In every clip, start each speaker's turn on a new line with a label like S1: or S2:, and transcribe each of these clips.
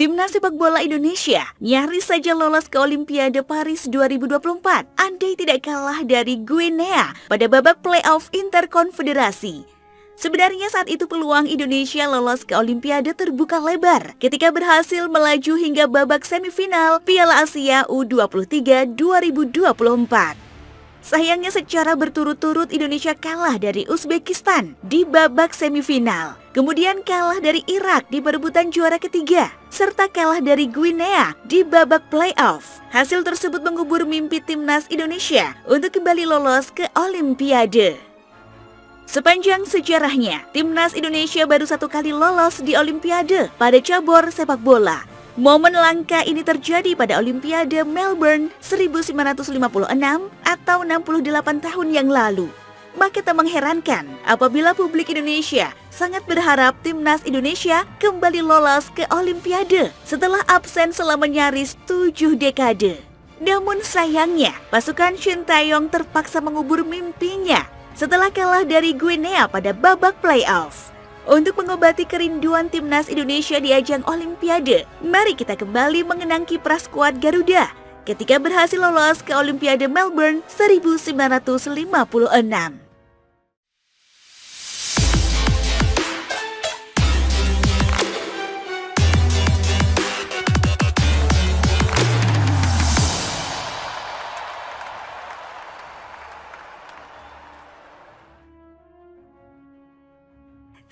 S1: Timnas sepak bola Indonesia nyaris saja lolos ke Olimpiade Paris 2024 andai tidak kalah dari Guinea pada babak playoff interkonfederasi. Sebenarnya saat itu peluang Indonesia lolos ke Olimpiade terbuka lebar ketika berhasil melaju hingga babak semifinal Piala Asia U23 2024. Sayangnya secara berturut-turut Indonesia kalah dari Uzbekistan di babak semifinal. Kemudian kalah dari Irak di perebutan juara ketiga, serta kalah dari Guinea di babak playoff. Hasil tersebut mengubur mimpi timnas Indonesia untuk kembali lolos ke Olimpiade. Sepanjang sejarahnya, timnas Indonesia baru satu kali lolos di Olimpiade pada cabur sepak bola. Momen langka ini terjadi pada Olimpiade Melbourne 1956 atau 68 tahun yang lalu. Maka tak mengherankan apabila publik Indonesia sangat berharap timnas Indonesia kembali lolos ke Olimpiade setelah absen selama nyaris 7 dekade. Namun sayangnya, pasukan Shin Tae-yong terpaksa mengubur mimpinya setelah kalah dari Guinea pada babak playoff. Untuk mengobati kerinduan timnas Indonesia di ajang Olimpiade, mari kita kembali mengenang kiprah skuad Garuda ketika berhasil lolos ke Olimpiade Melbourne 1956.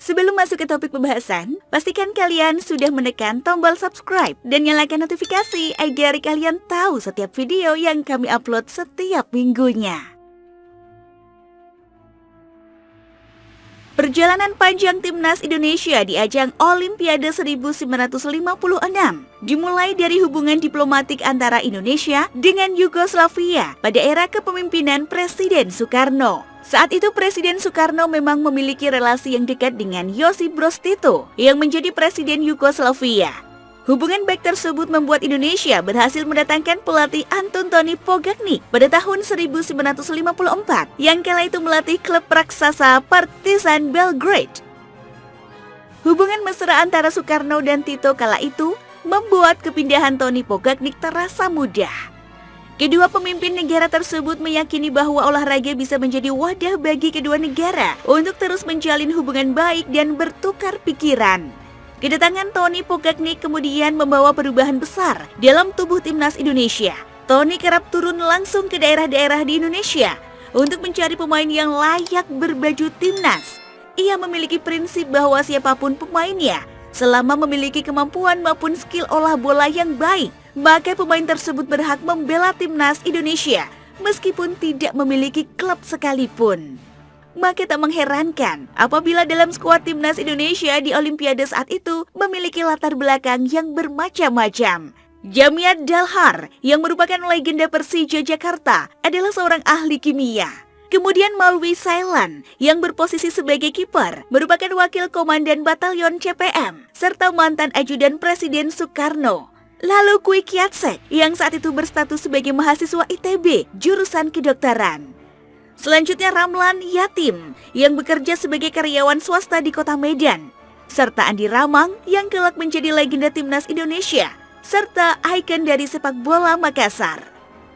S1: Sebelum masuk ke topik pembahasan, pastikan kalian sudah menekan tombol subscribe dan nyalakan notifikasi agar kalian tahu setiap video yang kami upload setiap minggunya. Perjalanan panjang timnas Indonesia di ajang Olimpiade 1956 dimulai dari hubungan diplomatik antara Indonesia dengan Yugoslavia pada era kepemimpinan Presiden Soekarno. Saat itu Presiden Soekarno memang memiliki relasi yang dekat dengan Josip Broz Tito yang menjadi Presiden Yugoslavia. Hubungan baik tersebut membuat Indonesia berhasil mendatangkan pelatih Anton Tony Pogacnik pada tahun 1954 yang kala itu melatih klub raksasa Partizan Belgrade. Hubungan mesra antara Soekarno dan Tito kala itu membuat kepindahan Tony Pogacnik terasa mudah. Kedua pemimpin negara tersebut meyakini bahwa olahraga bisa menjadi wadah bagi kedua negara untuk terus menjalin hubungan baik dan bertukar pikiran. Kedatangan Tony Pogacnik kemudian membawa perubahan besar dalam tubuh timnas Indonesia. Tony kerap turun langsung ke daerah-daerah di Indonesia untuk mencari pemain yang layak berbaju timnas. Ia memiliki prinsip bahwa siapapun pemainnya, selama memiliki kemampuan maupun skill olah bola yang baik, maka pemain tersebut berhak membela timnas Indonesia meskipun tidak memiliki klub sekalipun. Maka tak mengherankan apabila dalam skuad timnas Indonesia di Olimpiade saat itu memiliki latar belakang yang bermacam-macam. Jamiat Dalhar yang merupakan legenda Persija Jakarta adalah seorang ahli kimia. Kemudian Malwi Sailan yang berposisi sebagai kiper merupakan wakil komandan batalion CPM serta mantan ajudan Presiden Soekarno. Lalu Kwi Kyatsek yang saat itu berstatus sebagai mahasiswa ITB jurusan kedokteran. Selanjutnya Ramlan Yatim yang bekerja sebagai karyawan swasta di kota Medan. Serta Andi Ramang yang kelak menjadi legenda timnas Indonesia. Serta ikon dari sepak bola Makassar.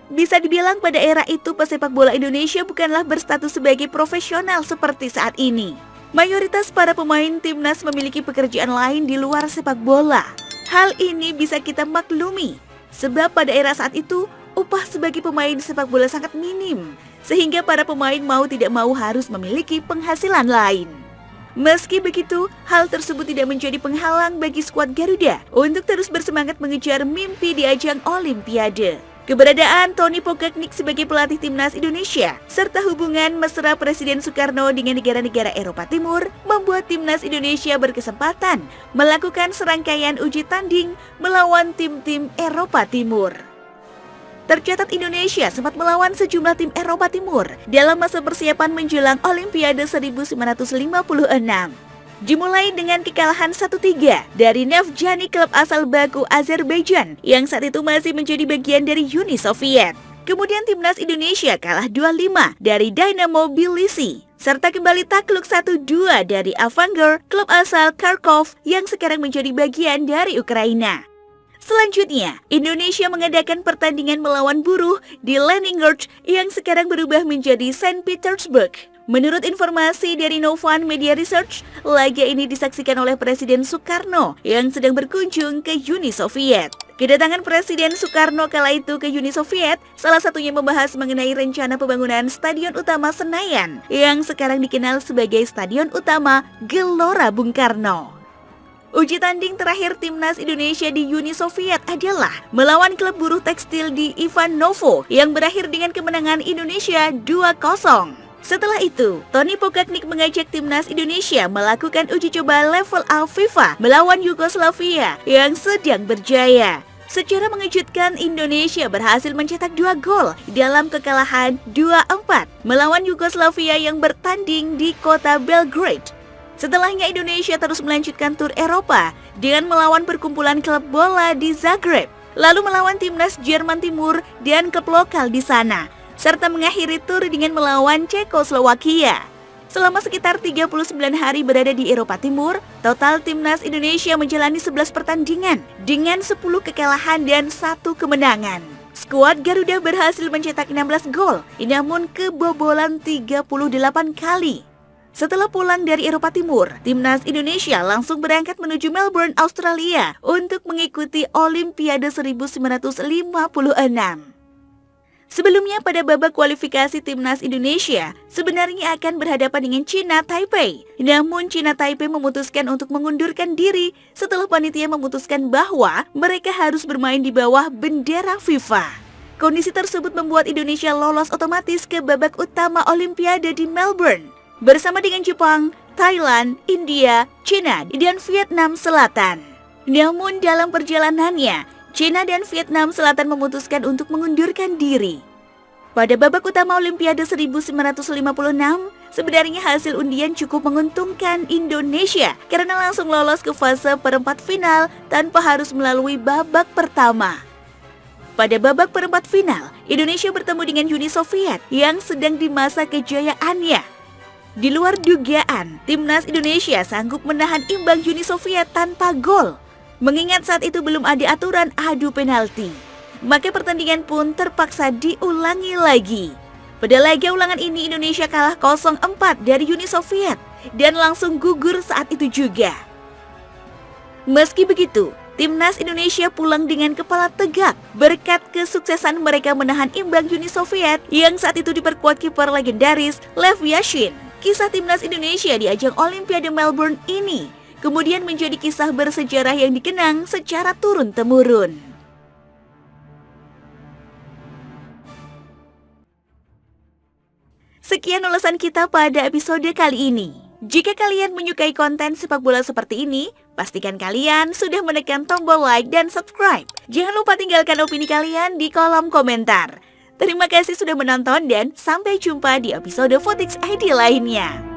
S1: Bisa dibilang pada era itu pesepak bola Indonesia bukanlah berstatus sebagai profesional seperti saat ini. Mayoritas para pemain timnas memiliki pekerjaan lain di luar sepak bola. Hal ini bisa kita maklumi, sebab pada era saat itu, upah sebagai pemain sepak bola sangat minim, sehingga para pemain mau tidak mau harus memiliki penghasilan lain. Meski begitu, hal tersebut tidak menjadi penghalang bagi skuad Garuda untuk terus bersemangat mengejar mimpi di ajang Olimpiade. Keberadaan Tony Pogacnik sebagai pelatih timnas Indonesia serta hubungan mesra Presiden Soekarno dengan negara-negara Eropa Timur membuat timnas Indonesia berkesempatan melakukan serangkaian uji tanding melawan tim-tim Eropa Timur. Tercatat Indonesia sempat melawan sejumlah tim Eropa Timur dalam masa persiapan menjelang Olimpiade 1956. Dimulai dengan kekalahan 1-3 dari Nevjani, klub asal Baku, Azerbaijan yang saat itu masih menjadi bagian dari Uni Soviet. Kemudian timnas Indonesia kalah 2-5 dari Dynamo Tbilisi, serta kembali takluk 1-2 dari Avangard, klub asal Kharkov yang sekarang menjadi bagian dari Ukraina. Selanjutnya, Indonesia mengadakan pertandingan melawan buruh di Leningrad yang sekarang berubah menjadi Saint Petersburg. Menurut informasi dari Novan Media Research, laga ini disaksikan oleh Presiden Soekarno yang sedang berkunjung ke Uni Soviet. Kedatangan Presiden Soekarno kala itu ke Uni Soviet salah satunya membahas mengenai rencana pembangunan Stadion Utama Senayan yang sekarang dikenal sebagai Stadion Utama Gelora Bung Karno. Uji tanding terakhir timnas Indonesia di Uni Soviet adalah melawan klub buruh tekstil di Ivanovo yang berakhir dengan kemenangan Indonesia 2-0. Setelah itu, Tony Pokaknik mengajak timnas Indonesia melakukan uji coba level A FIFA melawan Yugoslavia yang sedang berjaya. Secara mengejutkan, Indonesia berhasil mencetak 2 gol dalam kekalahan 2-4 melawan Yugoslavia yang bertanding di kota Belgrade. Setelahnya Indonesia terus melanjutkan tur Eropa dengan melawan perkumpulan klub bola di Zagreb, lalu melawan timnas Jerman Timur dan klub lokal di sana, serta mengakhiri tur dengan melawan Cekoslowakia. Selama sekitar 39 hari berada di Eropa Timur, total timnas Indonesia menjalani 11 pertandingan dengan 10 kekalahan dan 1 kemenangan. Skuad Garuda berhasil mencetak 16 gol, namun kebobolan 38 kali. Setelah pulang dari Eropa Timur, timnas Indonesia langsung berangkat menuju Melbourne, Australia untuk mengikuti Olimpiade 1956. Sebelumnya pada babak kualifikasi timnas Indonesia sebenarnya akan berhadapan dengan China Taipei. Namun China Taipei memutuskan untuk mengundurkan diri setelah panitia memutuskan bahwa mereka harus bermain di bawah bendera FIFA. Kondisi tersebut membuat Indonesia lolos otomatis ke babak utama Olimpiade di Melbourne bersama dengan Jepang, Thailand, India, China, dan Vietnam Selatan. Namun dalam perjalanannya, China dan Vietnam Selatan memutuskan untuk mengundurkan diri. Pada babak utama Olimpiade 1956, sebenarnya hasil undian cukup menguntungkan Indonesia karena langsung lolos ke fase perempat final tanpa harus melalui babak pertama. Pada babak perempat final, Indonesia bertemu dengan Uni Soviet yang sedang di masa kejayaannya. Di luar dugaan, timnas Indonesia sanggup menahan imbang Uni Soviet tanpa gol. Mengingat saat itu belum ada aturan adu penalti, maka pertandingan pun terpaksa diulangi lagi. Pada laga ulangan ini Indonesia kalah 0-4 dari Uni Soviet dan langsung gugur saat itu juga. Meski begitu, timnas Indonesia pulang dengan kepala tegak berkat kesuksesan mereka menahan imbang Uni Soviet yang saat itu diperkuat kiper legendaris Lev Yashin. Kisah timnas Indonesia di ajang Olimpiade Melbourne ini kemudian menjadi kisah bersejarah yang dikenang secara turun-temurun. Sekian ulasan kita pada episode kali ini. Jika kalian menyukai konten sepak bola seperti ini, pastikan kalian sudah menekan tombol like dan subscribe. Jangan lupa tinggalkan opini kalian di kolom komentar. Terima kasih sudah menonton dan sampai jumpa di episode Futix ID lainnya.